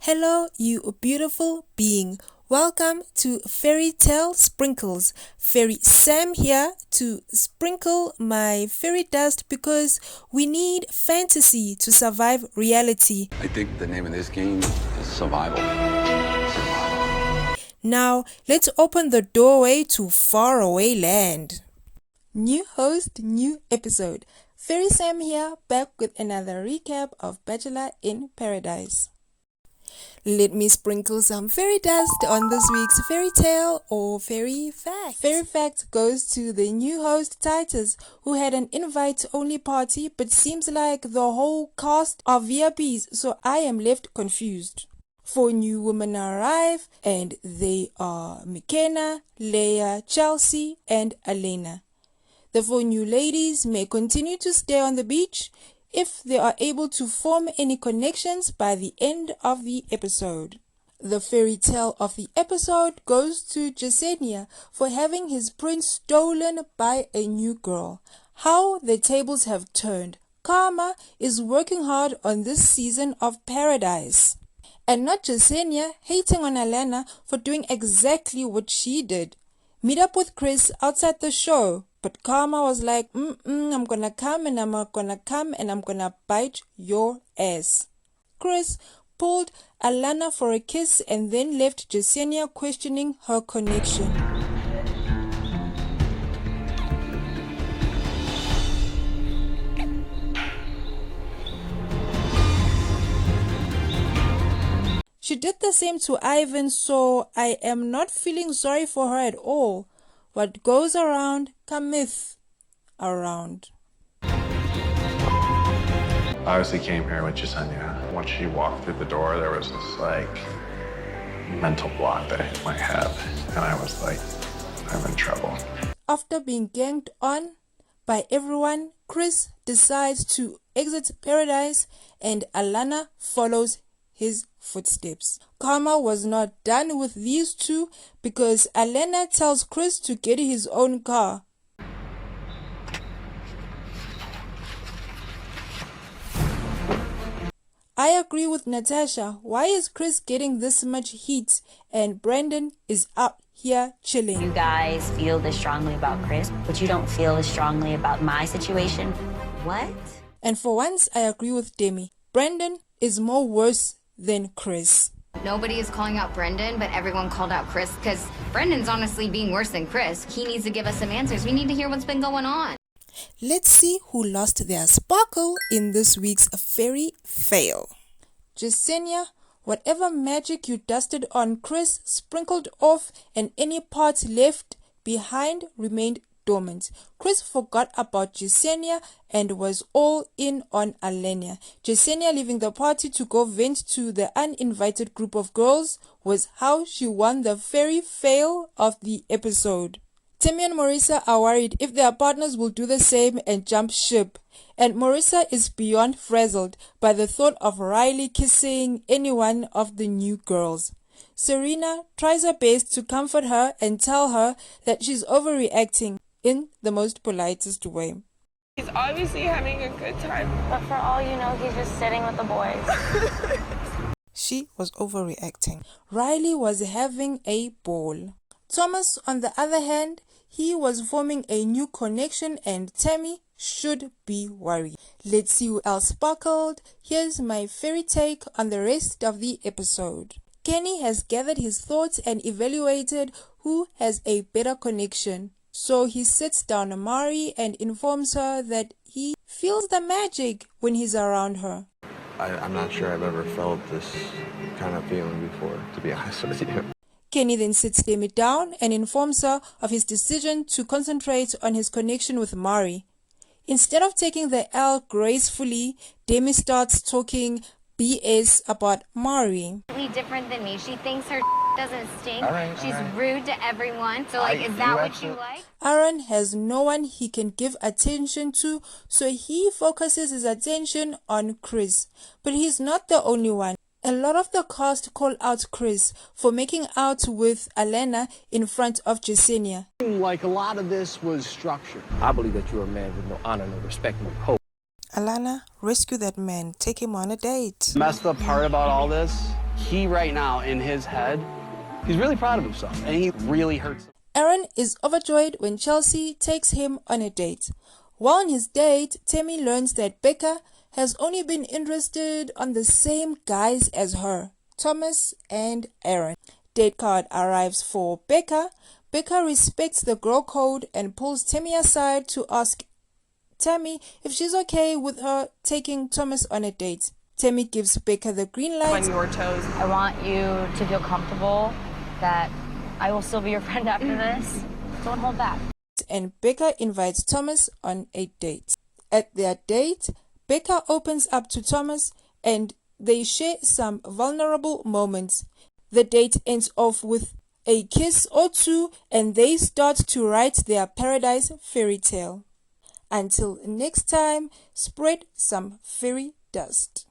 Hello, you beautiful being. Welcome to Fairytale Sprinkles. Fairy Sam here to sprinkle my fairy dust because we need fantasy to survive reality. I think the name of this game is survival. Now, let's open the doorway to Faraway land. New host, new episode. Fairy Sam here, back with another recap of Bachelor in Paradise. Let me sprinkle some fairy dust on this week's fairy tale or fairy fact. Fairy fact goes to the new host Titus, who had an invite-only party but seems like the whole cast are VIPs, so I am left confused. 4 new women arrive and they are McKenna, Leia, Chelsea and Elena. The 4 new ladies may continue to stay on the beach if they are able to form any connections by the end of the episode. The fairy tale of the episode goes to Jasenia for having his prince stolen by a new girl. How the tables have turned. Karma is working hard on this season of Paradise. And not Jasenia hating on Alana for doing exactly what she did. Meet up with Chris outside the show. But Karma was like, I'm gonna come and I'm not gonna come and I'm gonna bite your ass. Chris pulled Alana for a kiss and then left Jasenia questioning her connection. She did the same to Ivan, so I am not feeling sorry for her at all. What goes around cometh around. I obviously came here with Jasenia. Once she walked through the door, there was this mental block that hit my head, and I was like, I'm in trouble. After being ganged on by everyone, Chris decides to exit Paradise and Alana follows his footsteps. Karma was not done with these two because Alana tells Chris to get his own car. I agree with Natasha. Why is Chris getting this much heat and Brandon is out here chilling? You guys feel this strongly about Chris, but you don't feel as strongly about my situation. What? And for once, I agree with Demi. Brandon is more worse than Chris. Nobody is calling out Brendan, but everyone called out Chris because Brendan's honestly being worse than Chris. He needs to give us some answers. We need to hear what's been going on. Let's see who lost their sparkle in this week's fairy fail. Jasenia, whatever magic you dusted on Chris sprinkled off and any parts left behind remained dormant. Chris forgot about Jasenia and was all in on Alenia. Jasenia leaving the party to go vent to the uninvited group of girls was how she won the fairy fail of the episode. Timmy and Marissa are worried if their partners will do the same and jump ship. And Marissa is beyond frazzled by the thought of Riley kissing any one of the new girls. Serena tries her best to comfort her and tell her that she's overreacting in the most politest way. He's obviously having a good time. But for all you know, he's just sitting with the boys. She was overreacting. Riley was having a ball. Thomas, on the other hand, he was forming a new connection and Tammy should be worried. Let's see who else sparkled. Here's my fairy take on the rest of the episode. Kenny has gathered his thoughts and evaluated who has a better connection. So he sits down Mari and informs her that he feels the magic when he's around her. I'm not sure I've ever felt this kind of feeling before, to be honest with you. Kenny then sits Demi down and informs her of his decision to concentrate on his connection with Mari. Instead of taking the L gracefully, Demi starts talking BS about Mari. Different than me. She thinks her doesn't stink. She's all right. rude to everyone. So, is that what you like? Aaron has no one he can give attention to, so he focuses his attention on Chris. But he's not the only one. A lot of the cast call out Chris for making out with Alana in front of Jasenia. Like a lot of this was structured. I believe that you're a man with no honor, no respect, no code. Alana, rescue that man. Take him on a date. Messed up part about all this He right now, in his head, he's really proud of himself, and he really hurts. Aaron is overjoyed when Chelsea takes him on a date. While on his date, Tammy learns that Becca has only been interested on the same guys as her, Thomas and Aaron. Date card arrives for Becca. Becca respects the girl code and pulls Tammy aside to ask Tammy if she's okay with her taking Thomas on a date. Tammy gives Becca the green light. On your toes. I want you to feel comfortable that I will still be your friend after this. Don't hold back. And Becca invites Thomas on a date. At their date, Becca opens up to Thomas and they share some vulnerable moments. The date ends off with a kiss or two and they start to write their paradise fairy tale. Until next time, spread some fairy dust.